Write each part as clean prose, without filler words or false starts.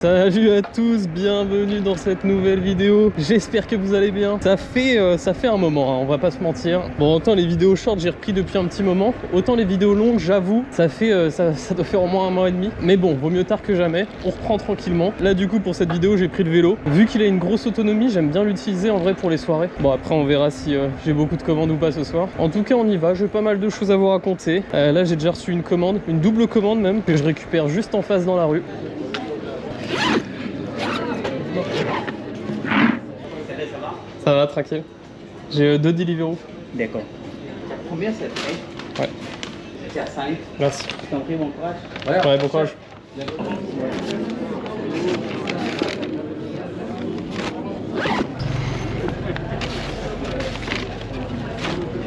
Salut à tous, bienvenue dans cette nouvelle vidéo. J'espère que vous allez bien. Ça fait un moment, hein, on va pas se mentir. Bon, autant les vidéos short j'ai repris depuis un petit moment, autant les vidéos longues, j'avoue, ça doit faire au moins un mois et demi. Mais bon, vaut mieux tard que jamais. On reprend tranquillement. Là du coup pour cette vidéo j'ai pris le vélo. Vu qu'il a une grosse autonomie, j'aime bien l'utiliser en vrai pour les soirées. Bon après on verra si j'ai beaucoup de commandes ou pas ce soir. En tout cas on y va, j'ai pas mal de choses à vous raconter. Là j'ai déjà reçu une commande, une double commande même, que je récupère juste en face dans la rue. Ça va, tranquille. J'ai 2 Deliveroo. D'accord. Combien c'est fait? Ouais. C'est à 5. Merci. Je t'en prie, bon courage. Ouais, bon courage.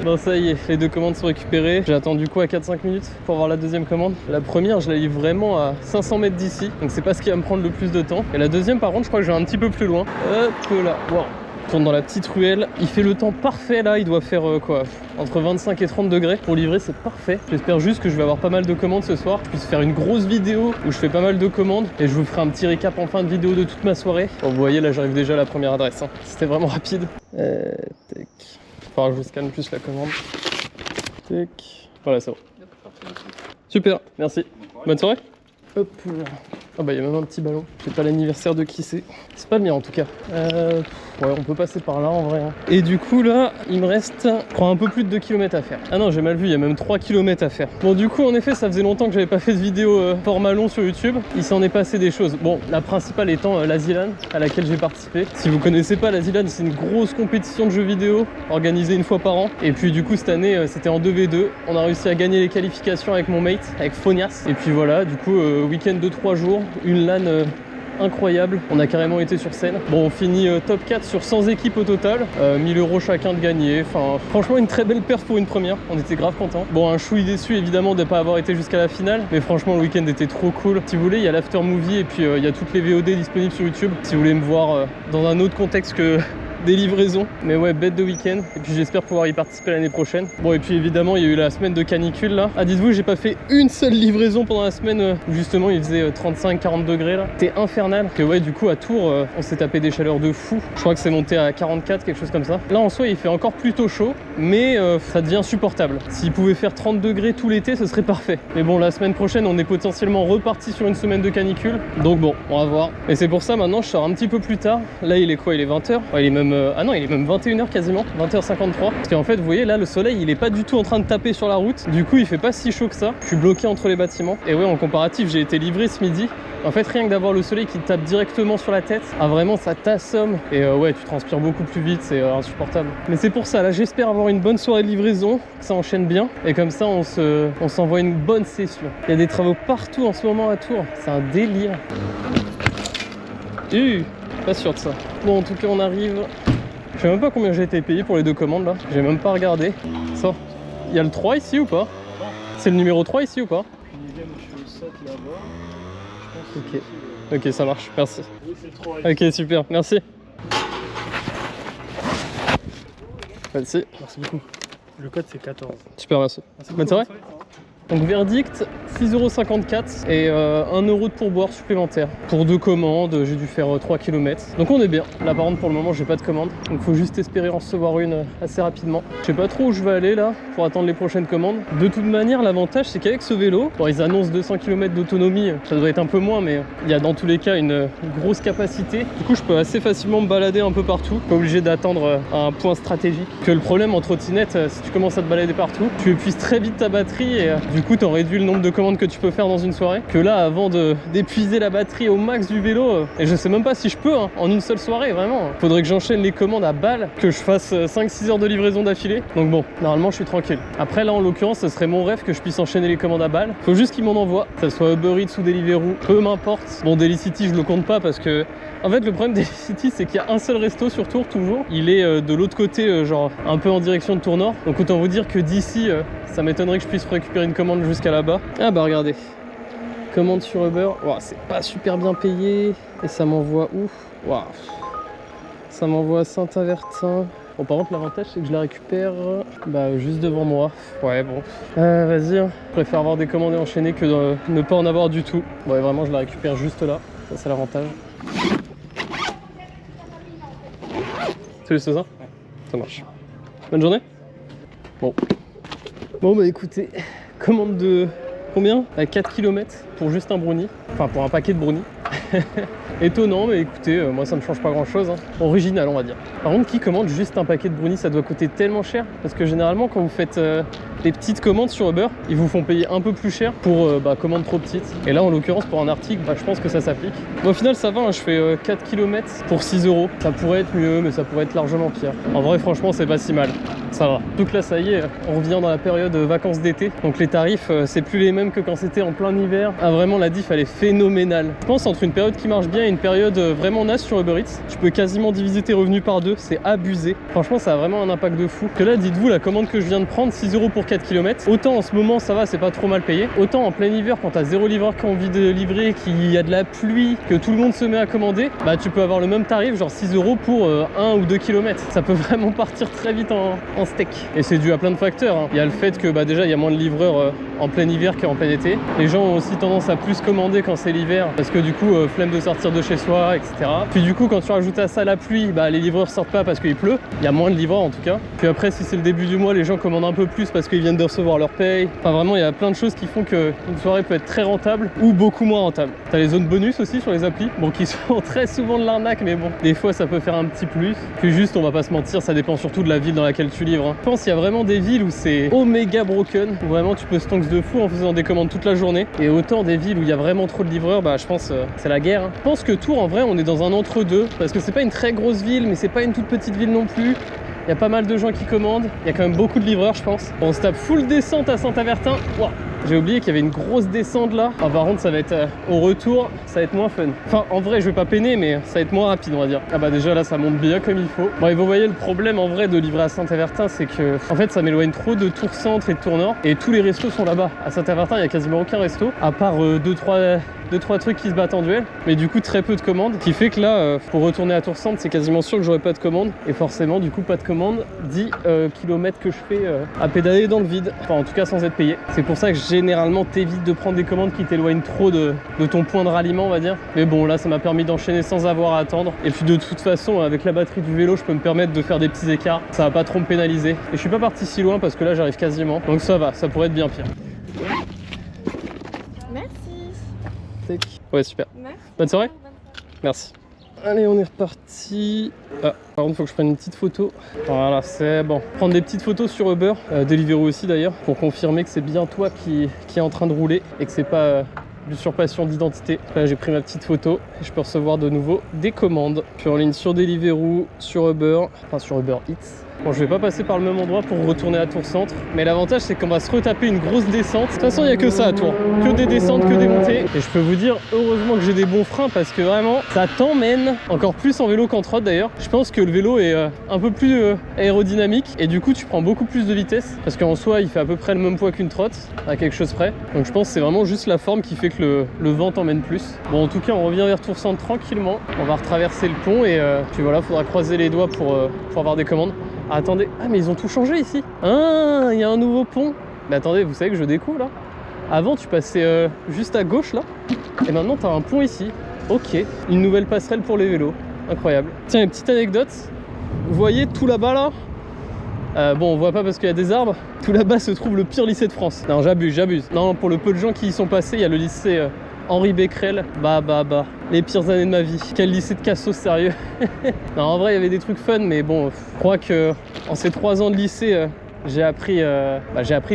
Bon ça y est, les 2 commandes sont récupérées. J'ai attendu quoi, 4-5 minutes pour avoir la deuxième commande. La première je la livre vraiment à 500 mètres d'ici, donc c'est pas ce qui va me prendre le plus de temps. Et la deuxième par contre je crois que je vais un petit peu plus loin. Hop là, wow. Je tourne dans la petite ruelle, il fait le temps parfait là, il doit faire quoi, entre 25 et 30 degrés pour livrer, c'est parfait. J'espère juste que je vais avoir pas mal de commandes ce soir, je puisse faire une grosse vidéo où je fais pas mal de commandes et je vous ferai un petit récap en fin de vidéo de toute ma soirée. Bon, vous voyez là j'arrive déjà à la première adresse, hein. C'était vraiment rapide. Tac. Faudra que je scanne plus la commande. Tac. Voilà, c'est bon. Super, merci. Bonne soirée. Hop là. Ah bah il y a même un petit ballon. Je sais pas l'anniversaire de qui c'est. C'est pas le mien en tout cas. Ouais, on peut passer par là en vrai. Hein. Et du coup là, il me reste, je crois, un peu plus de 2 km à faire. Ah non, j'ai mal vu, il y a même 3 km à faire. Bon du coup en effet, ça faisait longtemps que j'avais pas fait de vidéo format long sur YouTube. Il s'en est passé des choses. Bon, la principale étant la ZLAN à laquelle j'ai participé. Si vous connaissez pas, la ZLAN c'est une grosse compétition de jeux vidéo organisée une fois par an. Et puis du coup cette année c'était en 2v2. On a réussi à gagner les qualifications avec mon mate, avec Phonias. Et puis voilà, du coup week-end de 3 jours, une LAN incroyable, on a carrément été sur scène. Bon, on finit top 4 sur 100 équipes au total, 1000 € chacun de gagner. Enfin, franchement, une très belle perf pour une première. On était grave contents. Bon, un chouï déçu évidemment de ne pas avoir été jusqu'à la finale, mais franchement, le week-end était trop cool. Si vous voulez, il y a l'after movie et puis il y a toutes les VOD disponibles sur YouTube. Si vous voulez me voir dans un autre contexte que des livraisons, mais ouais, bête de week-end. Et puis j'espère pouvoir y participer l'année prochaine. Bon, et puis évidemment il y a eu la semaine de canicule là. Ah, dites-vous, j'ai pas fait une seule livraison pendant la semaine où justement il faisait 35-40 degrés là. C'était infernal. Que ouais, du coup à Tours on s'est tapé des chaleurs de fou. Je crois que c'est monté à 44, quelque chose comme ça. Là en soi il fait encore plutôt chaud, mais ça devient supportable. S'il pouvait faire 30 degrés tout l'été, ce serait parfait. Mais bon, la semaine prochaine on est potentiellement reparti sur une semaine de canicule, donc bon, on va voir. Et c'est pour ça maintenant je sors un petit peu plus tard. Là il est quoi, il est 20h. Ouais, il est même ah non, il est même 21h quasiment, 20h53. Parce qu'en fait, vous voyez, là, le soleil, il est pas du tout en train de taper sur la route. Du coup, il fait pas si chaud que ça. Je suis bloqué entre les bâtiments. Et ouais, en comparatif, j'ai été livré ce midi. En fait, rien que d'avoir le soleil qui te tape directement sur la tête, ah vraiment, ça t'assomme. Et ouais, tu transpires beaucoup plus vite, c'est insupportable. Mais c'est pour ça, là, j'espère avoir une bonne soirée de livraison, que ça enchaîne bien. Et comme ça, on s'envoie une bonne session. Il y a des travaux partout en ce moment à Tours. C'est un délire. Pas sûr de ça. Bon, en tout cas, on arrive. Je sais même pas combien j'ai été payé pour les 2 commandes là, j'ai même pas regardé. Ça, il y a le 3 ici ou pas? C'est le numéro 3 ici ou pas? Ok, ok, ça marche, merci. Ok, super, merci. Merci. Merci beaucoup. Le code c'est 14. Super, merci. Bonne soirée. Donc verdict, 6,54 € et 1 € de pourboire supplémentaire. Pour 2 commandes, j'ai dû faire 3 km. Donc on est bien. Là par contre pour le moment j'ai pas de commande. Donc faut juste espérer en recevoir une assez rapidement. Je sais pas trop où je vais aller là pour attendre les prochaines commandes. De toute manière l'avantage c'est qu'avec ce vélo, bon ils annoncent 200 km d'autonomie, ça doit être un peu moins mais il y a dans tous les cas une grosse capacité. Du coup je peux assez facilement me balader un peu partout. Pas obligé d'attendre à un point stratégique. Que le problème en trottinette, si tu commences à te balader partout, tu épuises très vite ta batterie et du coup t'en réduis le nombre de commandes que tu peux faire dans une soirée. Que là avant d'épuiser la batterie au max du vélo, et je sais même pas si je peux hein, en une seule soirée vraiment. Faudrait que j'enchaîne les commandes à balles, que je fasse 5-6 heures de livraison d'affilée. Donc bon, normalement je suis tranquille. Après là en l'occurrence ce serait mon rêve que je puisse enchaîner les commandes à balles. Faut juste qu'ils m'en envoient, que ce soit Uber Eats ou Deliveroo, peu m'importe. Bon, Delicity je le compte pas parce que en fait le problème Delicity c'est qu'il y a un seul resto sur Tours toujours. Il est de l'autre côté, genre un peu en direction de Tours Nord. Donc autant vous dire que d'ici ça m'étonnerait que je puisse récupérer une commande jusqu'à là-bas. Ah bah regardez, commande sur Uber, wow, c'est pas super bien payé. Et ça m'envoie où? Wow. Ça m'envoie à Saint-Avertin. Bon, par contre l'avantage c'est que je la récupère juste devant moi. Ouais bon, vas-y, hein. Je préfère avoir des commandes enchaînées que de ne pas en avoir du tout. Ouais, vraiment je la récupère juste là. Ça c'est l'avantage. C'est juste ça? Ça marche. Bonne journée. Bon. Bon bah écoutez, commande de combien? À 4 km pour juste un brownie. Enfin pour un paquet de brownies. Étonnant, mais écoutez, moi ça me change pas grand chose. Hein. Original, on va dire. Par contre, qui commande juste un paquet de brownies, ça doit coûter tellement cher. Parce que généralement, quand vous faites des petites commandes sur Uber, ils vous font payer un peu plus cher pour commandes trop petites. Et là, en l'occurrence, pour un article, je pense que ça s'applique. Bon, au final, ça va. Hein, je fais 4 km pour 6 €. Ça pourrait être mieux, mais ça pourrait être largement pire. En vrai, franchement, c'est pas si mal. Ça va. Donc là, ça y est, on revient dans la période vacances d'été. Donc les tarifs, c'est plus les mêmes que quand c'était en plein hiver. Ah, vraiment, la diff, elle est phénoménale. Je pense entre une période qui marche bien et une période vraiment naze sur Uber Eats, tu peux quasiment diviser tes revenus par 2. C'est abusé. Franchement, ça a vraiment un impact de fou. Que là, dites-vous, la commande que je viens de prendre, 6 € pour 4 km. Autant en ce moment, ça va, c'est pas trop mal payé. Autant en plein hiver, quand t'as 0 livreur qui a envie de livrer, qu'il y a de la pluie, que tout le monde se met à commander, tu peux avoir le même tarif, genre 6 € pour 1 ou 2 km. Ça peut vraiment partir très vite en steak. Et c'est dû à plein de facteurs. Hein. Il y a le fait que déjà il y a moins de livreurs en plein hiver qu'en plein été. Les gens ont aussi tendance à plus commander quand c'est l'hiver parce que du coup flemme de sortir de chez soi, etc. Puis du coup quand tu rajoutes à ça la pluie, les livreurs sortent pas parce qu'il pleut. Il y a moins de livreurs en tout cas. Puis après si c'est le début du mois, les gens commandent un peu plus parce qu'ils viennent de recevoir leur paye. Enfin vraiment il y a plein de choses qui font qu'une soirée peut être très rentable ou beaucoup moins rentable. T'as les zones bonus aussi sur les applis, qui sont très souvent de l'arnaque, mais bon, des fois ça peut faire un petit plus. Puis juste on va pas se mentir, ça dépend surtout de la ville dans laquelle tu livres. Hein. Je pense qu'il y a vraiment des villes où c'est oméga broken, où vraiment tu peux stonks de fou en faisant des commandes toute la journée. Et autant des villes où il y a vraiment trop de livreurs, je pense c'est la guerre. Hein. Je pense que Tours en vrai on est dans un entre-deux, parce que c'est pas une très grosse ville, mais c'est pas une toute petite ville non plus. Il y a pas mal de gens qui commandent, il y a quand même beaucoup de livreurs je pense. On se tape full descente à Saint-Avertin. Wow. J'ai oublié qu'il y avait une grosse descente là. Par contre ça va être au retour, ça va être moins fun. Enfin en vrai je vais pas peiner mais ça va être moins rapide on va dire. Déjà là ça monte bien comme il faut. Bon et vous voyez le problème en vrai de livrer à Saint-Avertin, c'est que en fait ça m'éloigne trop de Tours Centre et de Tours Nord. Et tous les restos sont là-bas. À Saint-Avertin il y a quasiment aucun resto, à part 2-3 trucs qui se battent en duel, mais du coup très peu de commandes, qui fait que là pour retourner à Tours Centre c'est quasiment sûr que j'aurai pas de commandes, et forcément du coup pas de commandes, 10 km que je fais à pédaler dans le vide, enfin en tout cas sans être payé. C'est pour ça que généralement t'évites de prendre des commandes qui t'éloignent trop de ton point de ralliement on va dire, mais bon là ça m'a permis d'enchaîner sans avoir à attendre, et puis de toute façon avec la batterie du vélo je peux me permettre de faire des petits écarts, ça va pas trop me pénaliser, et je suis pas parti si loin parce que là j'arrive quasiment, donc ça va, ça pourrait être bien pire. Ouais super. Merci. Bonne soirée. Merci. Allez on est reparti. Par contre faut que je prenne une petite photo. Voilà c'est bon. Prendre des petites photos sur Uber, Deliveroo aussi d'ailleurs, pour confirmer que c'est bien toi qui est en train de rouler et que c'est pas d'usurpation d'identité. Là j'ai pris ma petite photo et je peux recevoir de nouveau des commandes. Je suis en ligne sur Deliveroo, sur Uber, enfin sur Uber Eats. Bon, je vais pas passer par le même endroit pour retourner à Tours Centre, mais l'avantage c'est qu'on va se retaper une grosse descente. De toute façon, il n'y a que ça à Tours, que des descentes, que des montées. Et je peux vous dire, heureusement que j'ai des bons freins parce que vraiment, ça t'emmène encore plus en vélo qu'en trot d'ailleurs. Je pense que le vélo est un peu plus aérodynamique et du coup, tu prends beaucoup plus de vitesse parce qu'en soi, il fait à peu près le même poids qu'une trotte, à quelque chose près. Donc je pense que c'est vraiment juste la forme qui fait que le vent t'emmène plus. Bon, en tout cas, on revient vers Tours Centre tranquillement. On va retraverser le pont et puis voilà, faudra croiser les doigts pour avoir des commandes. Ah, attendez, mais ils ont tout changé ici. Ah, il y a un nouveau pont. Mais attendez, vous savez que je découvre là. Avant, tu passais juste à gauche là. Et maintenant, tu as un pont ici. Ok, une nouvelle passerelle pour les vélos. Incroyable. Tiens, une petite anecdote. Vous voyez tout là-bas là, bon, on voit pas parce qu'il y a des arbres. Tout là-bas se trouve le pire lycée de France. Non, j'abuse. Non, pour le peu de gens qui y sont passés, il y a le lycée Henri Becquerel. Les pires années de ma vie. Quel lycée de cassos, sérieux. Non, en vrai, il y avait des trucs fun, mais bon, je crois que en ces 3 ans de lycée, j'ai appris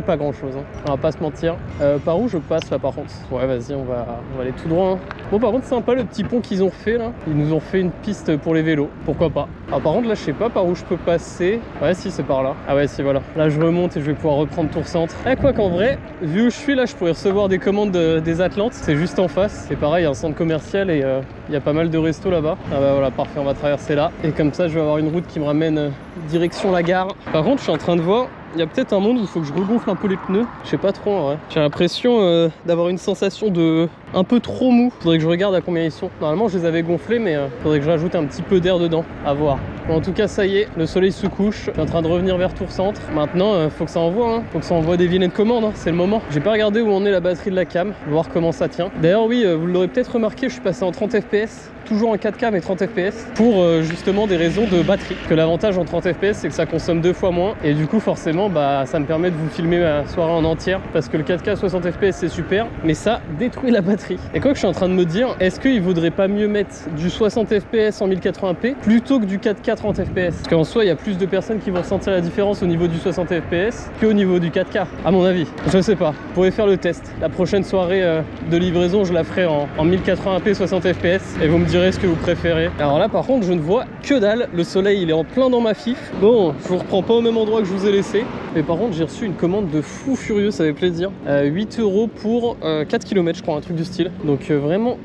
pas grand chose, hein. On va pas se mentir. Par où je passe là par contre? Ouais vas-y on va aller tout droit, hein. Bon par contre sympa le petit pont qu'ils ont refait là. Ils nous ont fait une piste pour les vélos, pourquoi pas. Ah par contre là je sais pas par où je peux passer. Ouais si c'est par là. Ah ouais si voilà. Là je remonte et je vais pouvoir reprendre Tours Centre. Quoi qu'en vrai, vu où je suis là je pourrais recevoir des commandes des Atlantes. C'est juste en face. C'est pareil, il y a un centre commercial et il y a pas mal de restos là-bas. Ah bah voilà parfait, on va traverser là. Et comme ça je vais avoir une route qui me ramène direction la gare. Par contre je suis en train de voir, il y a peut-être un monde où il faut que je regonfle un peu les pneus. Je sais pas trop en vrai. J'ai l'impression d'avoir une sensation de un peu trop mou. Faudrait que je regarde à combien ils sont. Normalement je les avais gonflés mais faudrait que je rajoute un petit peu d'air dedans. À voir. Bon, en tout cas, ça y est, le soleil se couche. Je suis en train de revenir vers Tours Centre. Maintenant, faut que ça envoie, hein. Faut que ça envoie des vilaines commandes, hein. C'est le moment. J'ai pas regardé où en est la batterie de la cam, voir comment ça tient. D'ailleurs, oui, vous l'aurez peut-être remarqué, je suis passé en 30 fps. Toujours en 4K mais 30 fps pour justement des raisons de batterie. Que l'avantage en 30 fps c'est que ça consomme 2 fois moins et du coup forcément bah ça me permet de vous filmer ma soirée en entière parce que le 4K 60 fps c'est super mais ça détruit la batterie. Et quoi que je suis en train de me dire, est-ce qu'il vaudrait pas mieux mettre du 60 fps en 1080p plutôt que du 4K 30 fps? Parce qu'en soi il y a plus de personnes qui vont ressentir la différence au niveau du 60 fps qu'au niveau du 4K à mon avis. Je sais pas, vous pourrez faire le test. La prochaine soirée de livraison je la ferai en 1080p 60 fps et vous me direz ce que vous préférez. Alors là par contre je ne vois que dalle, le soleil il est en plein dans ma fif. Bon, je vous reprends pas au même endroit que je vous ai laissé, mais par contre j'ai reçu une commande de fou furieux, ça fait plaisir. 8 € pour 4 km je crois, un truc du style. Donc vraiment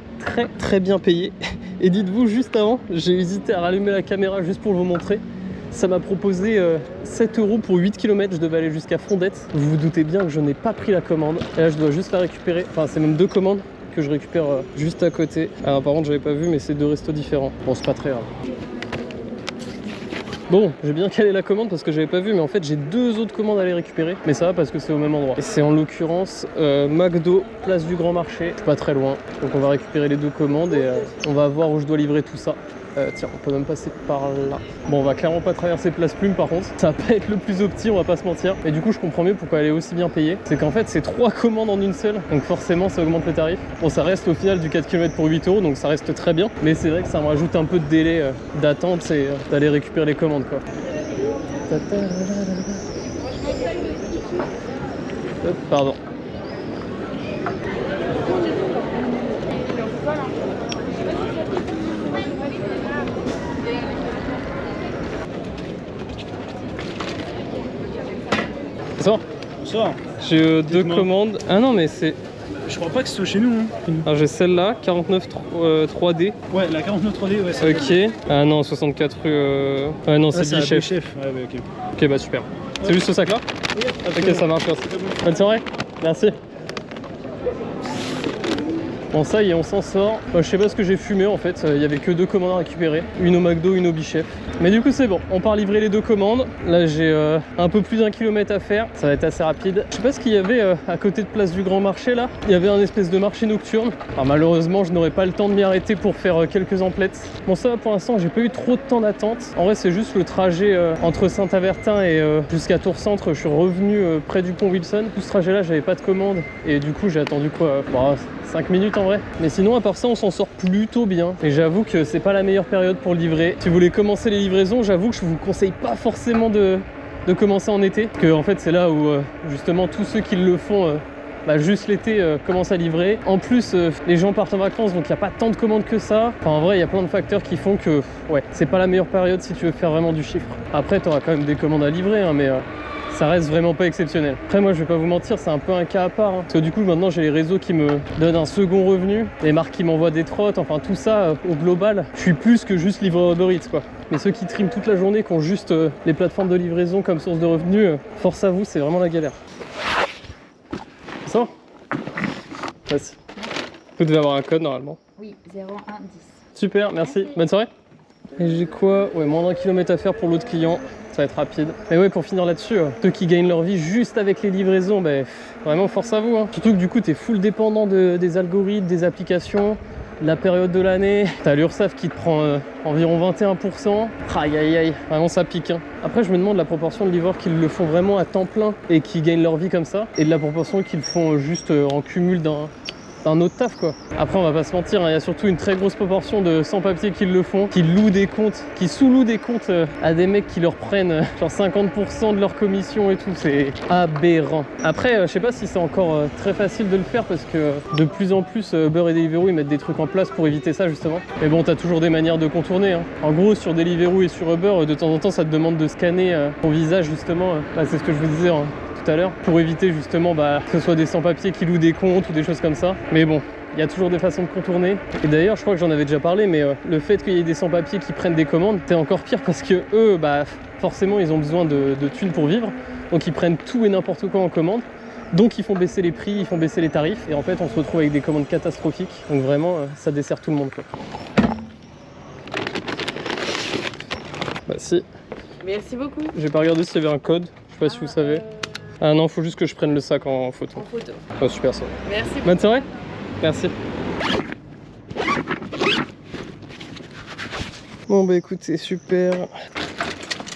très bien payé. Et dites-vous, juste avant j'ai hésité à rallumer la caméra juste pour vous montrer. Ça m'a proposé 7 € pour 8 km, je devais aller jusqu'à Fondette. Vous vous doutez bien que je n'ai pas pris la commande. Et là je dois juste la récupérer, enfin c'est même 2 commandes que je récupère juste à côté. Alors par contre j'avais pas vu mais c'est 2 restos différents. Bon c'est pas très grave. Bon, j'ai bien calé la commande parce que j'avais pas vu mais en fait j'ai 2 autres commandes à aller récupérer. Mais ça va parce que c'est au même endroit. Et c'est en l'occurrence McDo, place du Grand Marché. Je suis pas très loin. Donc on va récupérer les 2 commandes et on va voir où je dois livrer tout ça. Tiens, on peut même passer par là. Bon, on va clairement pas traverser Place Plume par contre. Ça va pas être le plus opti, on va pas se mentir. Et du coup, je comprends mieux pourquoi elle est aussi bien payée. C'est qu'en fait, c'est 3 commandes en une seule. Donc forcément, ça augmente le tarif. Bon, ça reste au final du 4 km pour 8 €. Donc ça reste très bien. Mais c'est vrai que ça me rajoute un peu de délai d'attente et d'aller récupérer les commandes quoi. Hop, pardon. Bonsoir. Bonsoir. J'ai 2 commandes. Ah non mais c'est... Je crois pas que ce soit chez nous. Hein. Alors j'ai celle-là, 49 3D. Ouais, la 49 3D, ouais. C'est ok. Ah non, 64 rue... Ouais non, c'est Bichef. Ouais, ouais, ok. Ok, bah super. C'est juste ce sac-là? Oui. Ok, ça marche, merci. Bonne soirée. Merci. Bon ça y est, on s'en sort. Je sais pas ce que j'ai fumé en fait, il y avait que 2 commandes à récupérer. Une au McDo, une au Bichef. Mais du coup c'est bon, on part livrer les 2 commandes. Là j'ai un peu plus d'1 km à faire, ça va être assez rapide. Je sais pas ce qu'il y avait à côté de Place du Grand Marché là. Il y avait un espèce de marché nocturne. Alors malheureusement je n'aurai pas le temps de m'y arrêter pour faire quelques emplettes. Bon ça va pour l'instant, j'ai pas eu trop de temps d'attente. En vrai c'est juste le trajet entre Saint-Avertin et jusqu'à Tours Centre. Je suis revenu près du pont Wilson. Tout ce trajet là j'avais pas de commande. Et du coup j'ai attendu quoi 5 minutes en vrai. Mais sinon à part ça on s'en sort plutôt bien. Et j'avoue que c'est pas la meilleure période pour livrer. Si vous voulez commencer les livraisons, j'avoue que je vous conseille pas forcément de commencer en été. Parce que en fait c'est là où justement tous ceux qui le font juste l'été commencent à livrer. En plus les gens partent en vacances donc il n'y a pas tant de commandes que ça. Enfin en vrai il y a plein de facteurs qui font que ouais c'est pas la meilleure période si tu veux faire vraiment du chiffre. Après tu auras quand même des commandes à livrer hein, mais ça reste vraiment pas exceptionnel. Après moi je vais pas vous mentir, c'est un peu un cas à part hein. Parce que du coup maintenant j'ai les réseaux qui me donnent un second revenu, les marques qui m'envoient des trottes, enfin tout ça au global, je suis plus que juste livreur Uber Eats quoi. Mais ceux qui triment toute la journée, qui ont juste les plateformes de livraison comme source de revenus, force à vous, c'est vraiment la galère. Ça va ? Merci. Vous devez avoir un code normalement. Oui, 0110. Super, merci. Bonne soirée. Et j'ai quoi? Ouais, moins d'1 km à faire pour l'autre client. Ça va être rapide. Et ouais, pour finir là-dessus, ceux qui gagnent leur vie juste avec les livraisons, vraiment force à vous. Hein. Surtout que du coup, t'es full dépendant des algorithmes, des applications, de la période de l'année. T'as l'URSSAF qui te prend environ 21%. Aïe aïe aïe, vraiment ça pique. Hein. Après, je me demande la proportion de livreurs qui le font vraiment à temps plein et qui gagnent leur vie comme ça, et de la proportion qui le font juste en cumul d'un autre taf quoi. Après on va pas se mentir, il y a surtout une très grosse proportion de sans-papiers qui le font, qui louent des comptes, qui sous-louent des comptes à des mecs qui leur prennent genre 50% de leur commission et tout, c'est aberrant. Après je sais pas si c'est encore très facile de le faire parce que de plus en plus Uber et Deliveroo ils mettent des trucs en place pour éviter ça justement. Mais bon t'as toujours des manières de contourner hein. En gros sur Deliveroo et sur Uber de temps en temps ça te demande de scanner ton visage justement, c'est ce que je vous disais hein, tout à l'heure, pour éviter justement que ce soit des sans-papiers qui louent des comptes ou des choses comme ça. Mais bon, il y a toujours des façons de contourner. Et d'ailleurs, je crois que j'en avais déjà parlé, mais le fait qu'il y ait des sans-papiers qui prennent des commandes, c'est encore pire parce que eux, forcément, ils ont besoin de thunes pour vivre. Donc ils prennent tout et n'importe quoi en commande. Donc ils font baisser les prix, ils font baisser les tarifs. Et en fait, on se retrouve avec des commandes catastrophiques. Donc vraiment, ça dessert tout le monde quoi. Bah si. Merci beaucoup. J'ai pas regardé s'il y avait un code, je sais pas si vous savez. Ah non, faut juste que je prenne le sac en photo. En photo. Oh, super ça. Merci. Bonne soirée. Merci. Bon bah écoute, c'est super.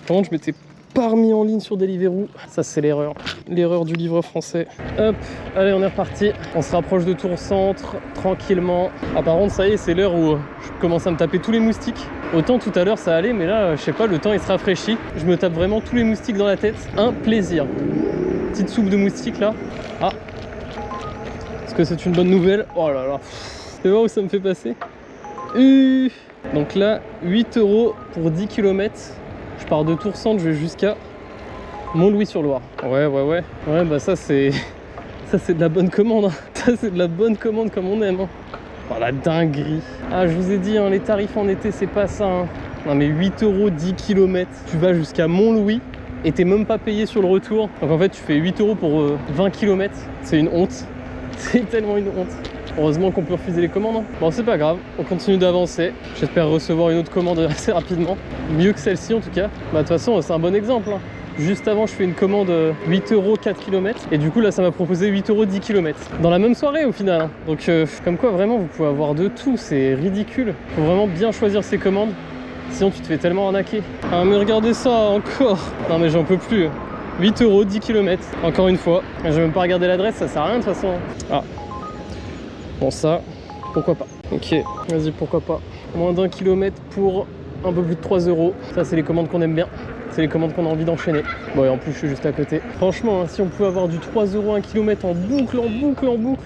Par contre, je m'étais pas remis en ligne sur Deliveroo. Ça c'est l'erreur. L'erreur du livre français. Hop, allez on est reparti. On se rapproche de Tours Centre, tranquillement. Ah par contre, ça y est, c'est l'heure où je commence à me taper tous les moustiques. Autant tout à l'heure ça allait, mais là, je sais pas, le temps il se rafraîchit. Je me tape vraiment tous les moustiques dans la tête. Un plaisir. Petite soupe de moustiques là. Ah. Est-ce que c'est une bonne nouvelle? Oh là là. Tu vois où ça me fait passer? Donc là, 8 € pour 10 km. Je pars de Tours Centre, je vais jusqu'à Montlouis-sur-Loire. Ouais, bah ça c'est de la bonne commande. Hein. Ça c'est de la bonne commande comme on aime. Hein. Oh la dinguerie. Ah, je vous ai dit, hein, les tarifs en été, c'est pas ça. Hein. Non mais 8 € 10 km. Tu vas jusqu'à Montlouis et t'es même pas payé sur le retour. Donc en fait, tu fais 8 € pour 20 km. C'est une honte. C'est tellement une honte. Heureusement qu'on peut refuser les commandes. Hein. Bon, c'est pas grave, on continue d'avancer. J'espère recevoir une autre commande assez rapidement. Mieux que celle-ci en tout cas. Bah, de toute façon, c'est un bon exemple. Hein. Juste avant, je fais une commande 8 € 4 km. Et du coup, là, ça m'a proposé 8 € 10 km. Dans la même soirée au final. Hein. Donc, comme quoi, vraiment, vous pouvez avoir de tout. C'est ridicule. Faut vraiment bien choisir ses commandes. Sinon, tu te fais tellement arnaquer. Ah, mais regardez ça encore. Non, mais j'en peux plus. 8 € 10 km. Encore une fois. Je vais même pas regarder l'adresse, ça sert à rien de toute façon. Ah. Bon ça, pourquoi pas. Ok, vas-y, pourquoi pas. Moins d'1 kilomètre pour un peu plus de 3 €. Ça, c'est les commandes qu'on aime bien. C'est les commandes qu'on a envie d'enchaîner. Bon, et en plus, je suis juste à côté. Franchement, hein, si on pouvait avoir du 3 € 1 km en boucle,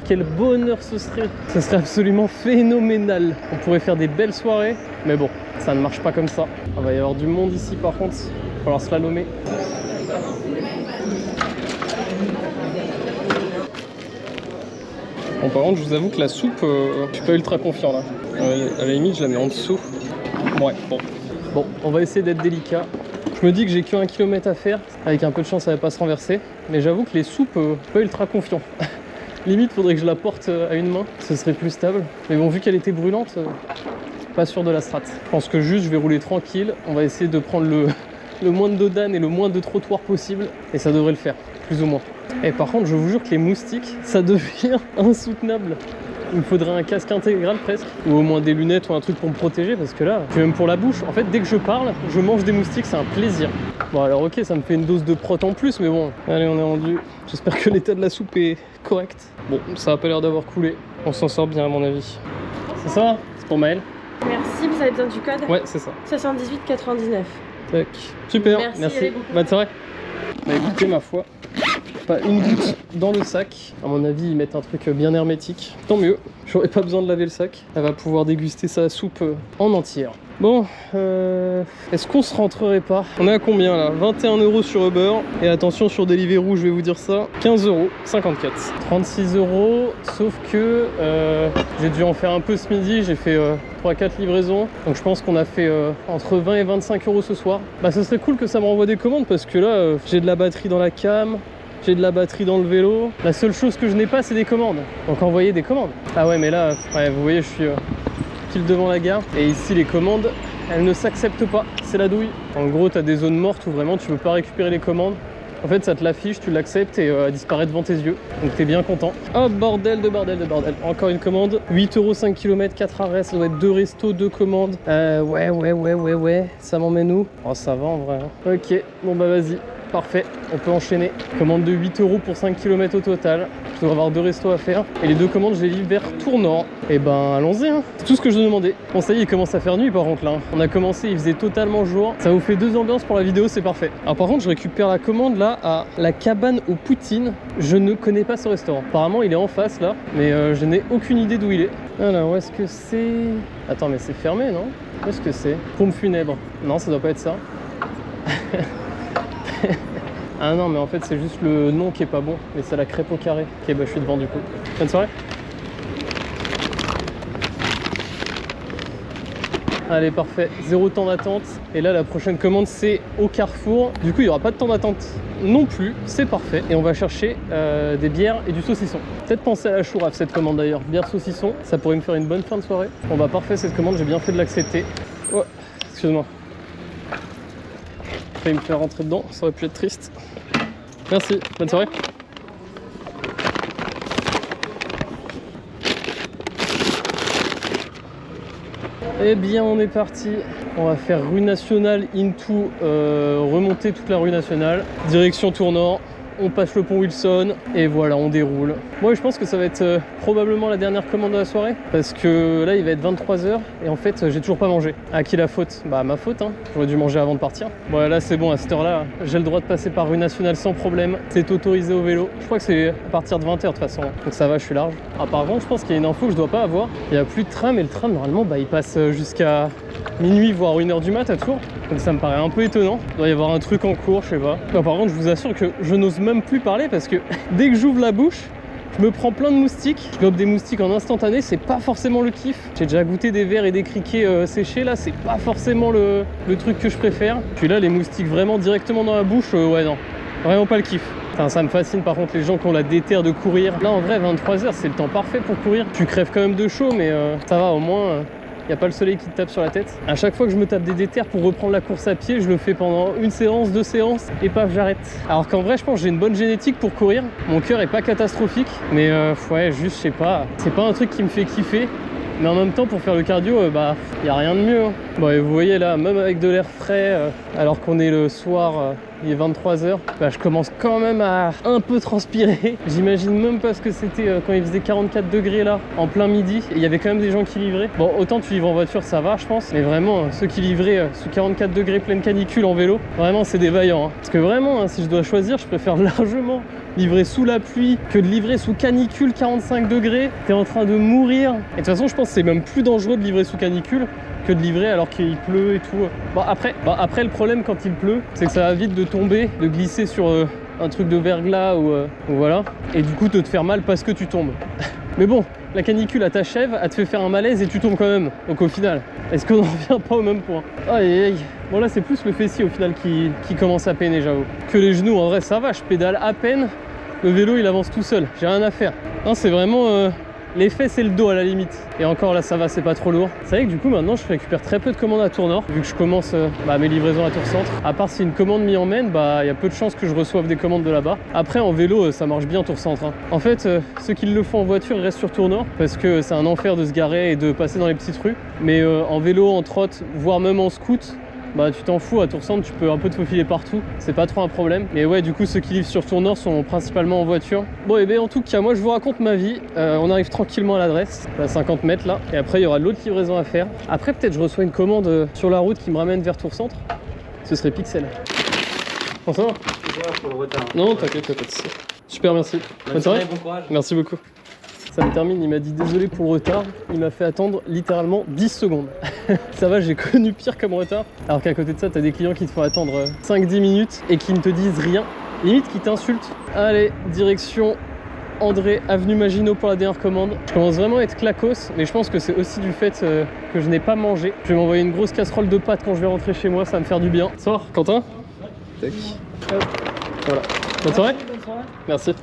quel bonheur ce serait. Ce serait absolument phénoménal. On pourrait faire des belles soirées. Mais bon, ça ne marche pas comme ça. Il va y avoir du monde ici, par contre. Il va falloir slalomer. Bon, par contre, je vous avoue que la soupe, je suis pas ultra confiant là. À la limite, je la mets en dessous. Ouais, bon, on va essayer d'être délicat. Je me dis que j'ai que 1 km à faire. Avec un peu de chance, ça va pas se renverser. Mais j'avoue que les soupes, je suis pas ultra confiant. Limite, faudrait que je la porte à une main. Ce serait plus stable. Mais bon, vu qu'elle était brûlante, pas sûr de la strat. Je pense que juste, je vais rouler tranquille. On va essayer de prendre le moins de dodane et le moins de trottoir possible. Et ça devrait le faire, plus ou moins. Et par contre, je vous jure que les moustiques, ça devient insoutenable. Il me faudrait un casque intégral presque, ou au moins des lunettes ou un truc pour me protéger, parce que là, puis même pour la bouche, en fait, dès que je parle, je mange des moustiques, c'est un plaisir. Bon alors ok, ça me fait une dose de prot en plus, mais bon, allez, on est rendu. J'espère que l'état de la soupe est correct. Bon, ça a pas l'air d'avoir coulé. On s'en sort bien à mon avis. C'est ça? C'est pour Maëlle. Merci, vous avez besoin du code? Ouais, c'est ça. 78,99. Tac. Super, merci. Bonne soirée. Bah écoutez, ma foi, pas une goutte dans le sac. À mon avis, ils mettent un truc bien hermétique. Tant mieux, j'aurais pas besoin de laver le sac. Elle va pouvoir déguster sa soupe en entière. Bon, est-ce qu'on se rentrerait pas? On est à combien là? 21 € sur Uber. Et attention, sur Deliveroo, je vais vous dire ça, 15 €, 54. 36 €, sauf que j'ai dû en faire un peu ce midi. J'ai fait 3-4 livraisons. Donc je pense qu'on a fait entre 20 et 25 € ce soir. Bah ce serait cool que ça me renvoie des commandes parce que là, j'ai de la batterie dans la cam. J'ai de la batterie dans le vélo. La seule chose que je n'ai pas, c'est des commandes. Donc envoyer des commandes. Ah ouais, mais là, ouais, vous voyez, je suis pile devant la gare. Et ici, les commandes, elles ne s'acceptent pas. C'est la douille. En gros, tu as des zones mortes où vraiment tu peux pas récupérer les commandes. En fait, ça te l'affiche, tu l'acceptes et elle disparaît devant tes yeux. Donc t'es bien content. Oh, bordel de bordel de bordel. Encore une commande. 8 € 5 km, 4 arrêts. Ça doit être 2 restos, 2 commandes. Ouais. Ça m'emmène où? Oh, ça va en vrai. Hein. Ok, bon bah vas-y. Parfait, on peut enchaîner. Commande de 8 € pour 5 km au total. Je dois avoir 2 restos à faire. Et les 2 commandes, je les livre vers Tours-Nord. Et ben, allons-y. Hein. C'est tout ce que je demandais. Bon, ça y est, il commence à faire nuit par contre là. On a commencé, il faisait totalement jour. Ça vous fait 2 ambiances pour la vidéo, c'est parfait. Alors par contre, je récupère la commande là à la cabane aux Poutines. Je ne connais pas ce restaurant. Apparemment, il est en face là. Mais je n'ai aucune idée d'où il est. Alors, où est-ce que c'est? Attends, mais c'est fermé, non? Où est-ce que c'est? Pompe funèbre. Non, ça doit pas être ça. Ah non, mais en fait c'est juste le nom qui est pas bon, mais c'est la crêpe au carré. Ok, bah je suis devant du coup. Bonne soirée. Allez, parfait, 0 temps d'attente. Et là la prochaine commande c'est au Carrefour. Du coup il n'y aura pas de temps d'attente non plus, c'est parfait. Et on va chercher des bières et du saucisson. Peut-être penser à la chourave cette commande d'ailleurs. Bière saucisson, ça pourrait me faire une bonne fin de soirée. Bon bah parfait, cette commande, j'ai bien fait de l'accepter. Oh, excuse-moi. failli me faire rentrer dedans, ça aurait pu être triste. Merci, bonne soirée. Eh bien on est parti, on va faire rue nationale into, remonter toute la rue nationale, direction Tour Nord, on passe le pont Wilson et voilà on déroule. Moi je pense que ça va être probablement la dernière commande de la soirée parce que là il va être 23h et en fait j'ai toujours pas mangé. À qui la faute? Bah ma faute hein, j'aurais dû manger avant de partir. Bon là c'est bon, à cette heure là j'ai le droit de passer par rue nationale sans problème, c'est autorisé au vélo. Je crois que c'est à partir de 20h de toute façon, donc ça va, je suis large. Apparemment je pense qu'il y a une info que je dois pas avoir, il n'y a plus de tram et le tram normalement bah, il passe jusqu'à minuit voire 1h du mat à Tours. Donc ça me paraît un peu étonnant, il doit y avoir un truc en cours, je sais pas. Par contre je vous assure que je n'ose même plus parler parce que dès que j'ouvre la bouche, je me prends plein de moustiques. Je gobe des moustiques en instantané, c'est pas forcément le kiff. J'ai déjà goûté des vers et des criquets séchés, là c'est pas forcément le truc que je préfère. Puis là les moustiques vraiment directement dans la bouche, ouais non, vraiment pas le kiff. Enfin, ça me fascine par contre les gens qui ont la déterre de courir. Là en vrai 23h c'est le temps parfait pour courir. Tu crèves quand même de chaud mais ça va au moins. Il n'y a pas le soleil qui te tape sur la tête. À chaque fois que je me tape des déterres pour reprendre la course à pied, je le fais pendant une séance, 2 séances et paf, j'arrête. Alors qu'en vrai, je pense que j'ai une bonne génétique pour courir. Mon cœur est pas catastrophique, mais ouais, juste, je sais pas. C'est pas un truc qui me fait kiffer. Mais en même temps, pour faire le cardio, bah, y a rien de mieux. Hein. Bon, et vous voyez là, même avec de l'air frais, alors qu'on est le soir, il est 23h, bah, je commence quand même à un peu transpirer. J'imagine même pas ce que c'était quand il faisait 44 degrés là, en plein midi. Et il y avait quand même des gens qui livraient. Bon, autant tu livres en voiture, ça va, je pense. Mais vraiment, ceux qui livraient sous 44 degrés pleine canicule en vélo, vraiment, c'est des vaillants. Hein. Parce que vraiment, hein, si je dois choisir, je préfère largement livrer sous la pluie que de livrer sous canicule 45 degrés. T'es en train de mourir. Et de toute façon, je pense que c'est même plus dangereux de livrer sous canicule que de livrer alors qu'il pleut et tout. Bon après le problème quand il pleut, c'est que ça va vite de tomber, de glisser sur un truc de verglas ou voilà, et du coup de te faire mal parce que tu tombes. Mais bon, la canicule elle t'achève, elle te fait faire un malaise et tu tombes quand même. Donc au final, est-ce qu'on n'en revient pas au même point? Aïe aïe. Bon là c'est plus le fessier au final qui commence à peiner, j'avoue. Que les genoux, en vrai ça va, je pédale à peine, le vélo il avance tout seul, j'ai rien à faire. Non, c'est vraiment les fesses et le dos à la limite. Et encore là ça va, c'est pas trop lourd. C'est vrai que du coup maintenant je récupère très peu de commandes à Tour Nord, vu que je commence mes livraisons à Tour Centre. À part si une commande m'y emmène, bah il y a peu de chances que je reçoive des commandes de là-bas. Après en vélo ça marche bien Tour Centre. Hein. En fait ceux qui le font en voiture restent sur Tour Nord, parce que c'est un enfer de se garer et de passer dans les petites rues. Mais en vélo, en trotte, voire même en scoot, bah tu t'en fous, à Tour Centre tu peux un peu te faufiler partout, c'est pas trop un problème. Mais ouais, du coup ceux qui livrent sur Tour Nord sont principalement en voiture. Bon et bien en tout cas moi je vous raconte ma vie, on arrive tranquillement à l'adresse, à 50 mètres là, et après il y aura de l'autre livraison à faire. Après peut-être je reçois une commande sur la route qui me ramène vers Tour Centre, ce serait Pixel. Bon ça va? Pour le retard. Non t'inquiète, pas de soucis. Super, merci. Bonne soirée. Bon courage. Merci beaucoup. Ça me termine, il m'a dit désolé pour le retard, il m'a fait attendre littéralement 10 secondes. Ça va, j'ai connu pire comme retard. Alors qu'à côté de ça, t'as des clients qui te font attendre 5-10 minutes et qui ne te disent rien, limite qui t'insultent. Allez, direction André, avenue Maginot pour la dernière commande. Je commence vraiment à être clacos, mais je pense que c'est aussi du fait que je n'ai pas mangé. Je vais m'envoyer une grosse casserole de pâtes quand je vais rentrer chez moi, ça va me faire du bien. Soir, Quentin. Tac. Voilà. Bonne soirée. Bonne soirée. Merci.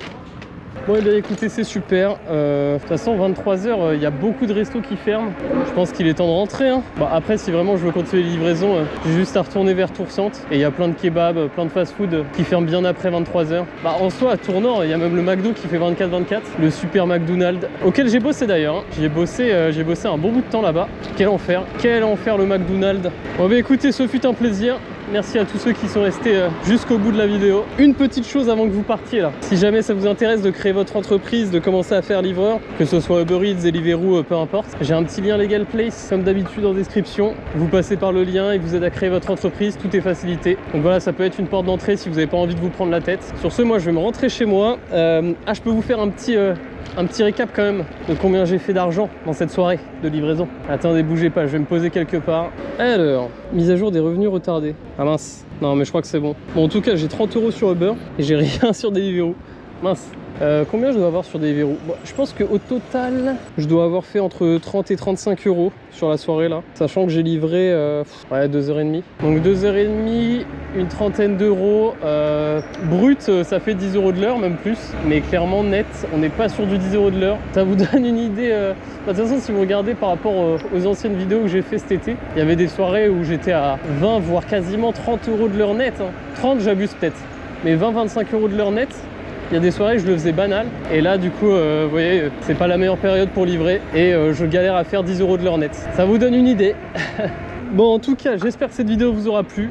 Bon et bien écoutez, c'est super. De toute façon 23h, il y a beaucoup de restos qui ferment. Je pense qu'il est temps de rentrer. Hein. Bah, après si vraiment je veux continuer les livraisons, j'ai juste à retourner vers Tour Centre. Et il y a plein de kebabs, plein de fast-food qui ferment bien après 23h. Bah en soi à Tour Nord, il y a même le McDo qui fait 24-24. Le super McDonald's, auquel j'ai bossé d'ailleurs. Hein. J'ai bossé un bon bout de temps là-bas. Quel enfer le McDonald's. Bon bah écoutez, ce fut un plaisir. Merci à tous ceux qui sont restés jusqu'au bout de la vidéo. Une petite chose avant que vous partiez là. Si jamais ça vous intéresse de créer votre entreprise, de commencer à faire livreur, que ce soit Uber Eats, Deliveroo, peu importe, j'ai un petit lien Legal Place comme d'habitude en description. Vous passez par le lien, il vous aide à créer votre entreprise, tout est facilité. Donc voilà, ça peut être une porte d'entrée si vous n'avez pas envie de vous prendre la tête. Sur ce, moi je vais me rentrer chez moi. Je peux vous faire un petit récap quand même de combien j'ai fait d'argent dans cette soirée de livraison. Attendez, bougez pas, je vais me poser quelque part. Alors, mise à jour des revenus retardés. Ah mince, non mais je crois que c'est bon. Bon en tout cas j'ai 30 € sur Uber et j'ai rien sur Deliveroo. Mince. Combien je dois avoir sur des verrous? Bon, je pense qu'au total, je dois avoir fait entre 30 et 35 euros sur la soirée là, sachant que j'ai livré 2h30. Donc 2h30, une trentaine d'euros. Brut, ça fait 10 euros de l'heure, même plus. Mais clairement, net, on n'est pas sur du 10 euros de l'heure. Ça vous donne une idée. De toute façon, si vous regardez par rapport aux anciennes vidéos que j'ai fait cet été, il y avait des soirées où j'étais à 20, voire quasiment 30 euros de l'heure net. 30, j'abuse peut-être. Mais 20-25 euros de l'heure net. Il y a des soirées, je le faisais banal. Et là, du coup, vous voyez, c'est pas la meilleure période pour livrer. Et je galère à faire 10 euros de l'heure net. Ça vous donne une idée. Bon, en tout cas, j'espère que cette vidéo vous aura plu.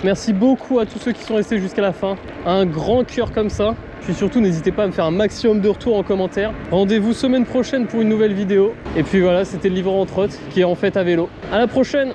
Merci beaucoup à tous ceux qui sont restés jusqu'à la fin. Un grand cœur comme ça. Puis surtout, n'hésitez pas à me faire un maximum de retours en commentaire. Rendez-vous semaine prochaine pour une nouvelle vidéo. Et puis voilà, c'était le livreur entre autres qui est en fait à vélo. À la prochaine!